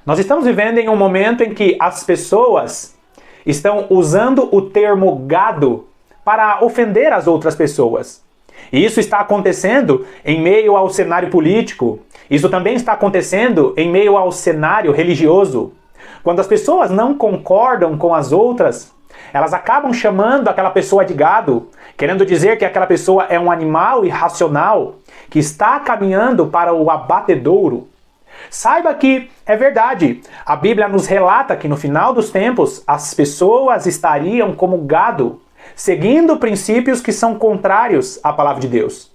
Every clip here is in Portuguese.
Nós estamos vivendo em um momento em que as pessoas estão usando o termo gado para ofender as outras pessoas. E isso está acontecendo em meio ao cenário político. Isso também está acontecendo em meio ao cenário religioso. Quando as pessoas não concordam com as outras, elas acabam chamando aquela pessoa de gado, querendo dizer que aquela pessoa é um animal irracional que está caminhando para o abatedouro. Saiba que é verdade. A Bíblia nos relata que no final dos tempos as pessoas estariam como gado, seguindo princípios que são contrários à palavra de Deus.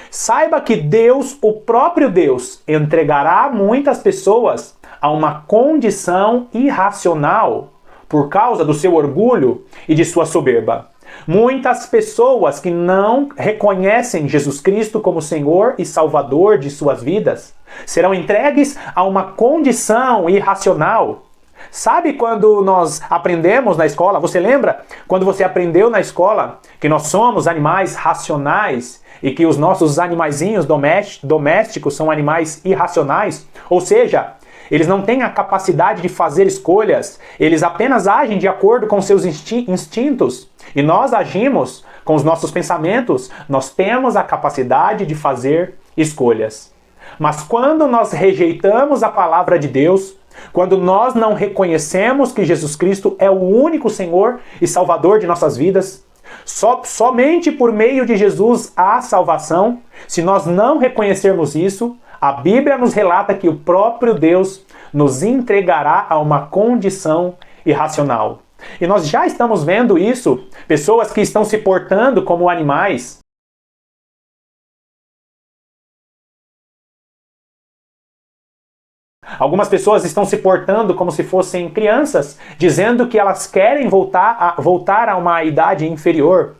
Saiba que Deus, o próprio Deus, entregará muitas pessoas a uma condição irracional por causa do seu orgulho e de sua soberba. Muitas pessoas que não reconhecem Jesus Cristo como Senhor e Salvador de suas vidas serão entregues a uma condição irracional. Sabe quando nós aprendemos na escola? Você lembra quando você aprendeu na escola que nós somos animais racionais e que os nossos animaizinhos domésticos são animais irracionais? Ou seja, eles não têm a capacidade de fazer escolhas, eles apenas agem de acordo com seus instintos. E nós agimos com os nossos pensamentos, nós temos a capacidade de fazer escolhas. Mas quando nós rejeitamos a palavra de Deus, quando nós não reconhecemos que Jesus Cristo é o único Senhor e Salvador de nossas vidas, somente por meio de Jesus há salvação, se nós não reconhecermos isso, a Bíblia nos relata que o próprio Deus nos entregará a uma condição irracional. E nós já estamos vendo isso, pessoas que estão se portando como animais. Algumas pessoas estão se portando como se fossem crianças, dizendo que elas querem voltar a uma idade inferior.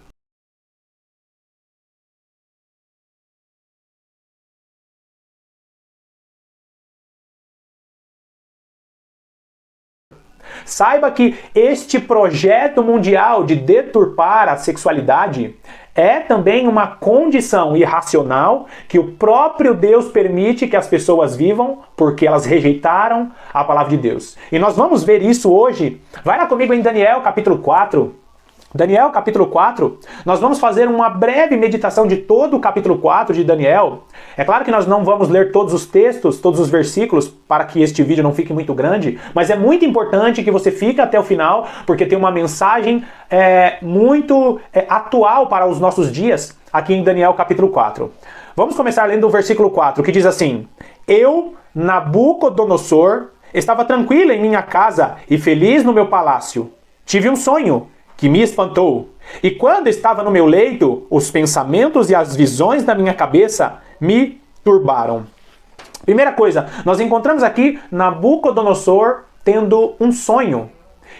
Saiba que este projeto mundial de deturpar a sexualidade é também uma condição irracional que o próprio Deus permite que as pessoas vivam porque elas rejeitaram a palavra de Deus. E nós vamos ver isso hoje. Vai lá comigo em Daniel capítulo 4. Daniel capítulo 4, nós vamos fazer uma breve meditação de todo o capítulo 4 de Daniel. É claro que nós não vamos ler todos os textos, todos os versículos, para que este vídeo não fique muito grande, mas é muito importante que você fique até o final, porque tem uma mensagem muito atual para os nossos dias, aqui em Daniel capítulo 4. Vamos começar lendo o versículo 4, que diz assim: Eu, Nabucodonosor, estava tranquilo em minha casa e feliz no meu palácio. Tive um sonho que me espantou. E quando estava no meu leito, os pensamentos e as visões da minha cabeça me turbaram. Primeira coisa, nós encontramos aqui Nabucodonosor tendo um sonho.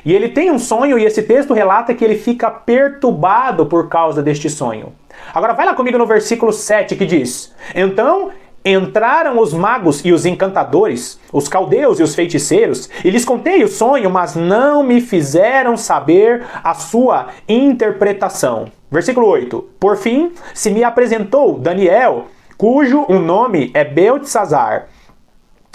E ele tem um sonho e esse texto relata que ele fica perturbado por causa deste sonho. Agora vai lá comigo no versículo 7 que diz: Então entraram os magos e os encantadores, os caldeus e os feiticeiros, e lhes contei o sonho, mas não me fizeram saber a sua interpretação. Versículo 8. Por fim, se me apresentou Daniel, cujo o nome é Beltesazar,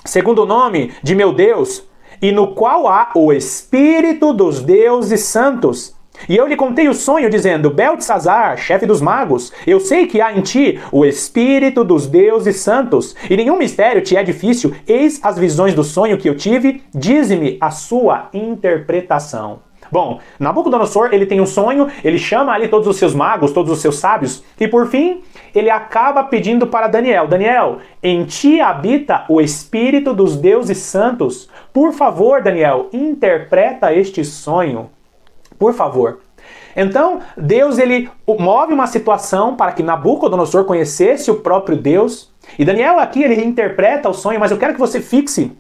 segundo o nome de meu Deus, e no qual há o Espírito dos deuses santos. E eu lhe contei o sonho, dizendo: Beltesazar, chefe dos magos, eu sei que há em ti o Espírito dos deuses santos, e nenhum mistério te é difícil. Eis as visões do sonho que eu tive, dize-me a sua interpretação. Bom, Nabucodonosor, ele tem um sonho, ele chama ali todos os seus magos, todos os seus sábios, e por fim, ele acaba pedindo para Daniel: Daniel, em ti habita o Espírito dos deuses santos. Por favor, Daniel, interpreta este sonho. Por favor. Então, Deus ele move uma situação para que Nabucodonosor conhecesse o próprio Deus. E Daniel aqui ele interpreta o sonho, mas eu quero que você fixe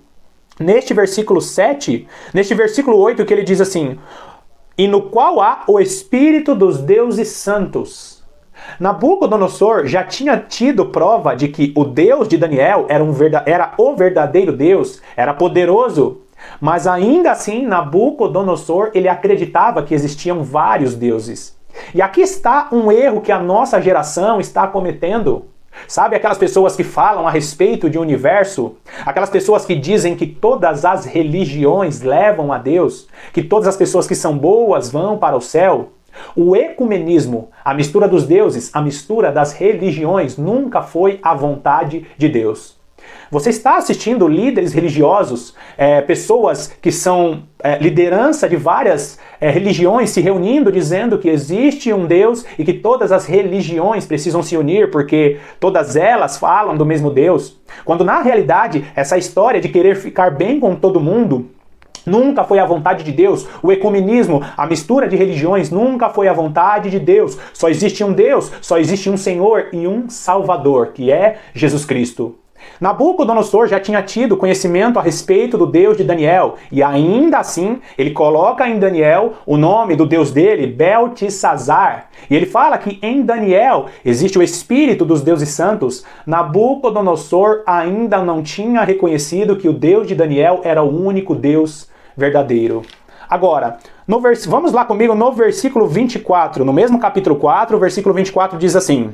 neste versículo 7, neste versículo 8, que ele diz assim: E no qual há o Espírito dos deuses santos. Nabucodonosor já tinha tido prova de que o Deus de Daniel era o verdadeiro Deus, era poderoso. Mas ainda assim, Nabucodonosor, ele acreditava que existiam vários deuses. E aqui está um erro que a nossa geração está cometendo. Sabe aquelas pessoas que falam a respeito de universo? Aquelas pessoas que dizem que todas as religiões levam a Deus? Que todas as pessoas que são boas vão para o céu? O ecumenismo, a mistura dos deuses, a mistura das religiões, nunca foi a vontade de Deus. Você está assistindo líderes religiosos, pessoas que são liderança de várias religiões se reunindo dizendo que existe um Deus e que todas as religiões precisam se unir porque todas elas falam do mesmo Deus. Quando na realidade essa história de querer ficar bem com todo mundo nunca foi a vontade de Deus. O ecumenismo, a mistura de religiões, nunca foi a vontade de Deus. Só existe um Deus, só existe um Senhor e um Salvador, que é Jesus Cristo. Nabucodonosor já tinha tido conhecimento a respeito do Deus de Daniel, e ainda assim ele coloca em Daniel o nome do Deus dele, Beltesazar. E ele fala que em Daniel existe o espírito dos deuses santos. Nabucodonosor ainda não tinha reconhecido que o Deus de Daniel era o único Deus verdadeiro. Agora, vamos lá comigo no versículo 24, no mesmo capítulo 4, o versículo 24 diz assim: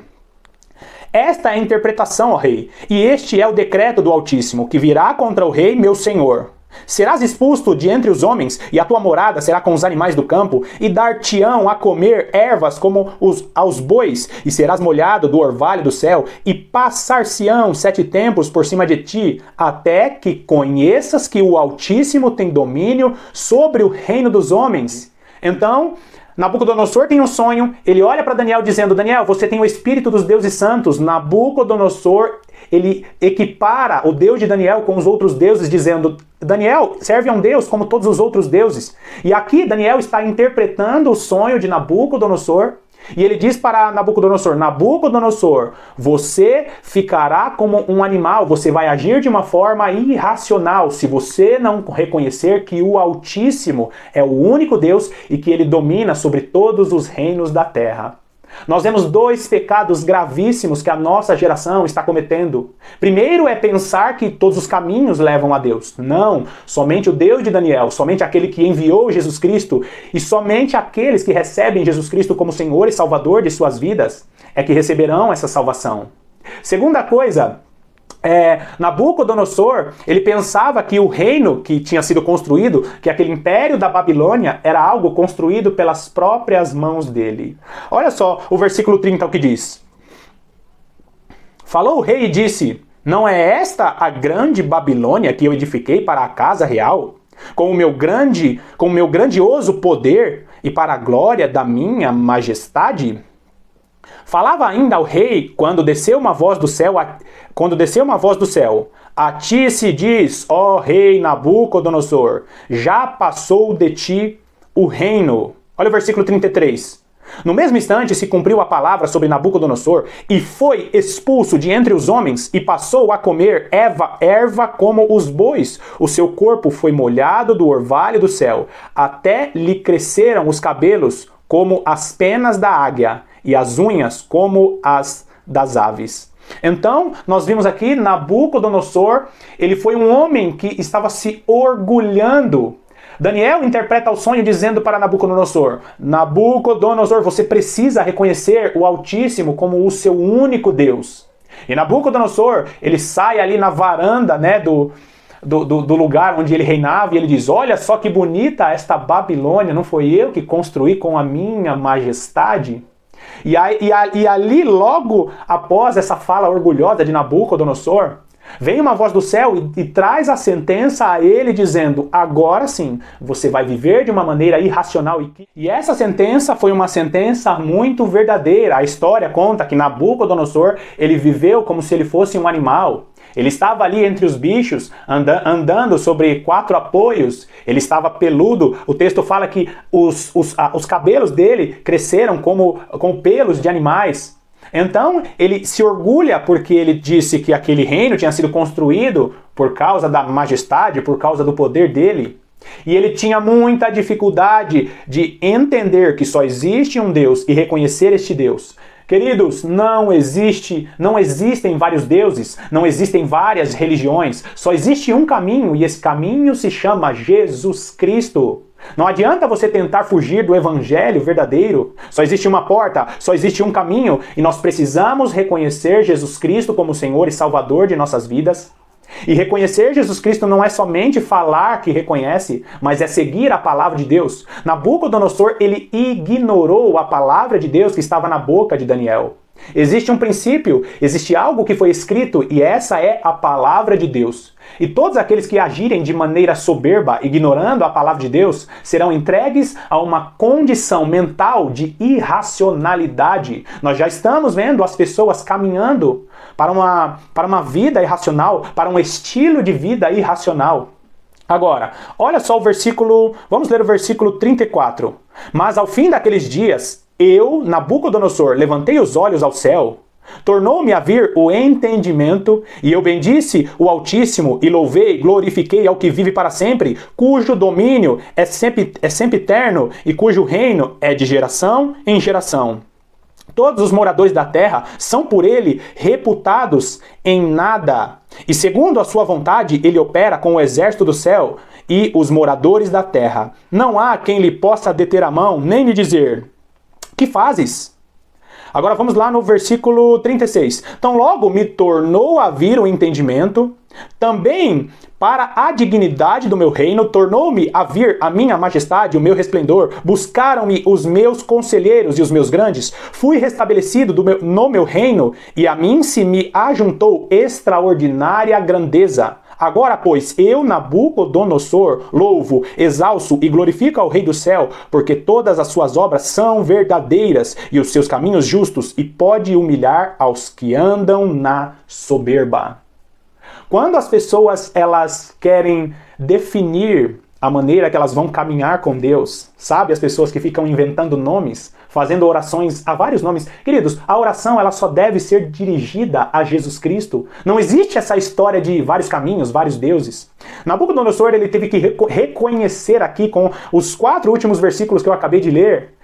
Esta é a interpretação, ó rei, e este é o decreto do Altíssimo, que virá contra o rei meu senhor. Serás expulso de entre os homens, e a tua morada será com os animais do campo, e dar-te-ão a comer ervas como aos bois, e serás molhado do orvalho do céu, e passar-se-ão 7 tempos por cima de ti, até que conheças que o Altíssimo tem domínio sobre o reino dos homens. Então, Nabucodonosor tem um sonho, ele olha para Daniel dizendo: Daniel, você tem o espírito dos deuses santos. Nabucodonosor, ele equipara o Deus de Daniel com os outros deuses, dizendo: Daniel, serve a um Deus como todos os outros deuses. E aqui Daniel está interpretando o sonho de Nabucodonosor, e ele diz para Nabucodonosor: Nabucodonosor, você ficará como um animal, você vai agir de uma forma irracional se você não reconhecer que o Altíssimo é o único Deus e que ele domina sobre todos os reinos da terra. Nós vemos 2 pecados gravíssimos que a nossa geração está cometendo. Primeiro é pensar que todos os caminhos levam a Deus. Não, somente o Deus de Daniel, somente aquele que enviou Jesus Cristo e somente aqueles que recebem Jesus Cristo como Senhor e Salvador de suas vidas é que receberão essa salvação. Segunda coisa, Nabucodonosor, ele pensava que o reino que tinha sido construído, que aquele império da Babilônia, era algo construído pelas próprias mãos dele. Olha só o versículo 30 o que diz. Falou o rei e disse: Não é esta a grande Babilônia que eu edifiquei para a casa real? Com o meu grandioso poder e para a glória da minha majestade? Falava ainda ao rei quando desceu uma voz do céu, a ti se diz, ó rei Nabucodonosor, já passou de ti o reino. Olha o versículo 33. No mesmo instante se cumpriu a palavra sobre Nabucodonosor e foi expulso de entre os homens e passou a comer erva como os bois. O seu corpo foi molhado do orvalho do céu, até lhe cresceram os cabelos como as penas da águia e as unhas como as das aves. Então, nós vimos aqui Nabucodonosor, ele foi um homem que estava se orgulhando. Daniel interpreta o sonho dizendo para Nabucodonosor: Nabucodonosor, você precisa reconhecer o Altíssimo como o seu único Deus. E Nabucodonosor, ele sai ali na varanda, do lugar onde ele reinava, e ele diz: olha só que bonita esta Babilônia, não foi eu que construí com a minha majestade? E ali, logo após essa fala orgulhosa de Nabucodonosor, vem uma voz do céu e traz a sentença a ele dizendo: agora sim, você vai viver de uma maneira irracional. E essa sentença foi uma sentença muito verdadeira. A história conta que Nabucodonosor, ele viveu como se ele fosse um animal. Ele estava ali entre os bichos, andando sobre 4 apoios. Ele estava peludo. O texto fala que os cabelos dele cresceram com pelos de animais. Então, ele se orgulha porque ele disse que aquele reino tinha sido construído por causa da majestade, por causa do poder dele. E ele tinha muita dificuldade de entender que só existe um Deus e reconhecer este Deus. Queridos, não existem vários deuses, não existem várias religiões, só existe um caminho e esse caminho se chama Jesus Cristo. Não adianta você tentar fugir do evangelho verdadeiro. Só existe uma porta, só existe um caminho, e nós precisamos reconhecer Jesus Cristo como Senhor e Salvador de nossas vidas. E reconhecer Jesus Cristo não é somente falar que reconhece, mas é seguir a palavra de Deus. Nabucodonosor, ele ignorou a palavra de Deus que estava na boca de Daniel. Existe um princípio, existe algo que foi escrito, e essa é a palavra de Deus. E todos aqueles que agirem de maneira soberba, ignorando a palavra de Deus, serão entregues a uma condição mental de irracionalidade. Nós já estamos vendo as pessoas caminhando para uma vida irracional, para um estilo de vida irracional. Agora, olha só o versículo, vamos ler o versículo 34. Mas ao fim daqueles dias, eu, Nabucodonosor, levantei os olhos ao céu, tornou-me a vir o entendimento, e eu bendisse o Altíssimo, e louvei, glorifiquei ao que vive para sempre, cujo domínio é sempre eterno, e cujo reino é de geração em geração. Todos os moradores da terra são por ele reputados em nada. E segundo a sua vontade, ele opera com o exército do céu e os moradores da terra. Não há quem lhe possa deter a mão, nem lhe dizer: que fazes? Agora vamos lá no versículo 36. Então logo me tornou a vir o entendimento, também para a dignidade do meu reino, tornou-me a vir a minha majestade, o meu resplendor, buscaram-me os meus conselheiros e os meus grandes, fui restabelecido no meu reino, e a mim se me ajuntou extraordinária grandeza. Agora, pois, eu, Nabucodonosor, louvo, exalço e glorifico ao Rei do céu, porque todas as suas obras são verdadeiras e os seus caminhos justos, e pode humilhar aos que andam na soberba. Quando as pessoas elas querem definir a maneira que elas vão caminhar com Deus, sabe? As pessoas que ficam inventando nomes, fazendo orações a vários nomes. Queridos, a oração ela só deve ser dirigida a Jesus Cristo. Não existe essa história de vários caminhos, vários deuses. Nabucodonosor ele teve que reconhecer aqui com os 4 últimos versículos que eu acabei de ler,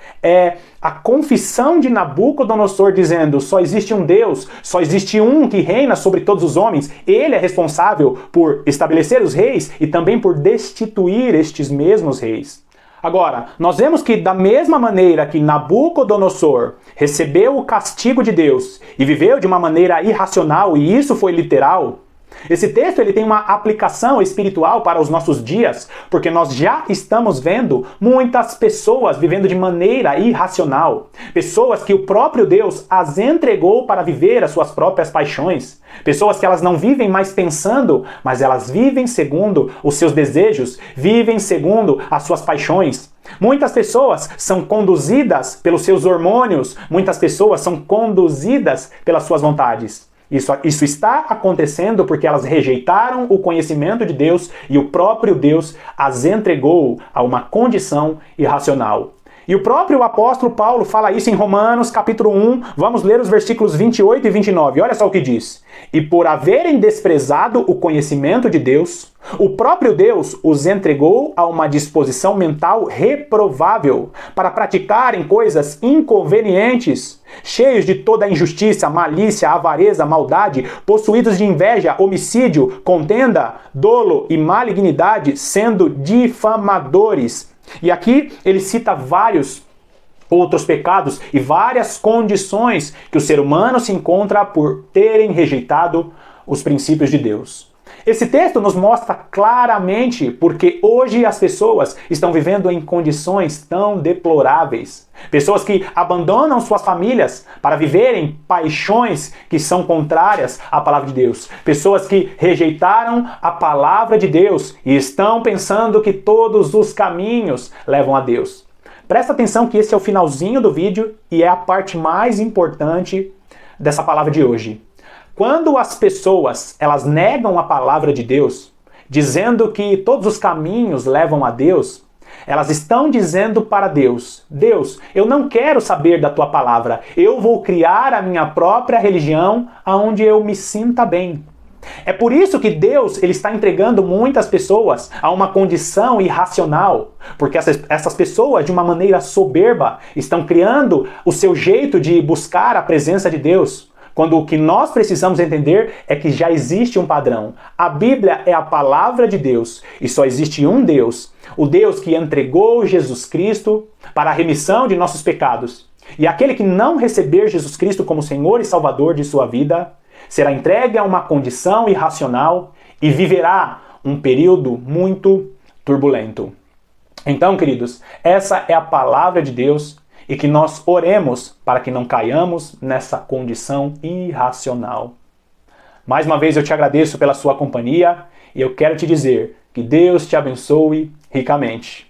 a confissão de Nabucodonosor dizendo: só existe um Deus, só existe um que reina sobre todos os homens. Ele é responsável por estabelecer os reis e também por destituir estes mesmos reis. Agora, nós vemos que da mesma maneira que Nabucodonosor recebeu o castigo de Deus e viveu de uma maneira irracional, e isso foi literal, esse texto ele tem uma aplicação espiritual para os nossos dias, porque nós já estamos vendo muitas pessoas vivendo de maneira irracional. Pessoas que o próprio Deus as entregou para viver as suas próprias paixões. Pessoas que elas não vivem mais pensando, mas elas vivem segundo os seus desejos, vivem segundo as suas paixões. Muitas pessoas são conduzidas pelos seus hormônios, muitas pessoas são conduzidas pelas suas vontades. Isso está acontecendo porque elas rejeitaram o conhecimento de Deus e o próprio Deus as entregou a uma condição irracional. E o próprio apóstolo Paulo fala isso em Romanos capítulo 1, vamos ler os versículos 28 e 29, olha só o que diz. E por haverem desprezado o conhecimento de Deus, o próprio Deus os entregou a uma disposição mental reprovável para praticarem coisas inconvenientes, cheios de toda injustiça, malícia, avareza, maldade, possuídos de inveja, homicídio, contenda, dolo e malignidade, sendo difamadores. E aqui ele cita vários outros pecados e várias condições que o ser humano se encontra por terem rejeitado os princípios de Deus. Esse texto nos mostra claramente porque hoje as pessoas estão vivendo em condições tão deploráveis. Pessoas que abandonam suas famílias para viverem paixões que são contrárias à palavra de Deus. Pessoas que rejeitaram a palavra de Deus e estão pensando que todos os caminhos levam a Deus. Presta atenção que esse é o finalzinho do vídeo e é a parte mais importante dessa palavra de hoje. Quando as pessoas elas negam a palavra de Deus, dizendo que todos os caminhos levam a Deus, elas estão dizendo para Deus: Deus, eu não quero saber da tua palavra, eu vou criar a minha própria religião aonde eu me sinta bem. É por isso que Deus ele está entregando muitas pessoas a uma condição irracional, porque essas pessoas, de uma maneira soberba, estão criando o seu jeito de buscar a presença de Deus. quando o que nós precisamos entender é que já existe um padrão. A Bíblia é a palavra de Deus e só existe um Deus, o Deus que entregou Jesus Cristo para a remissão de nossos pecados. E aquele que não receber Jesus Cristo como Senhor e Salvador de sua vida, será entregue a uma condição irracional e viverá um período muito turbulento. Então, queridos, essa é a palavra de Deus e que nós oremos para que não caiamos nessa condição irracional. Mais uma vez eu te agradeço pela sua companhia e eu quero te dizer que Deus te abençoe ricamente.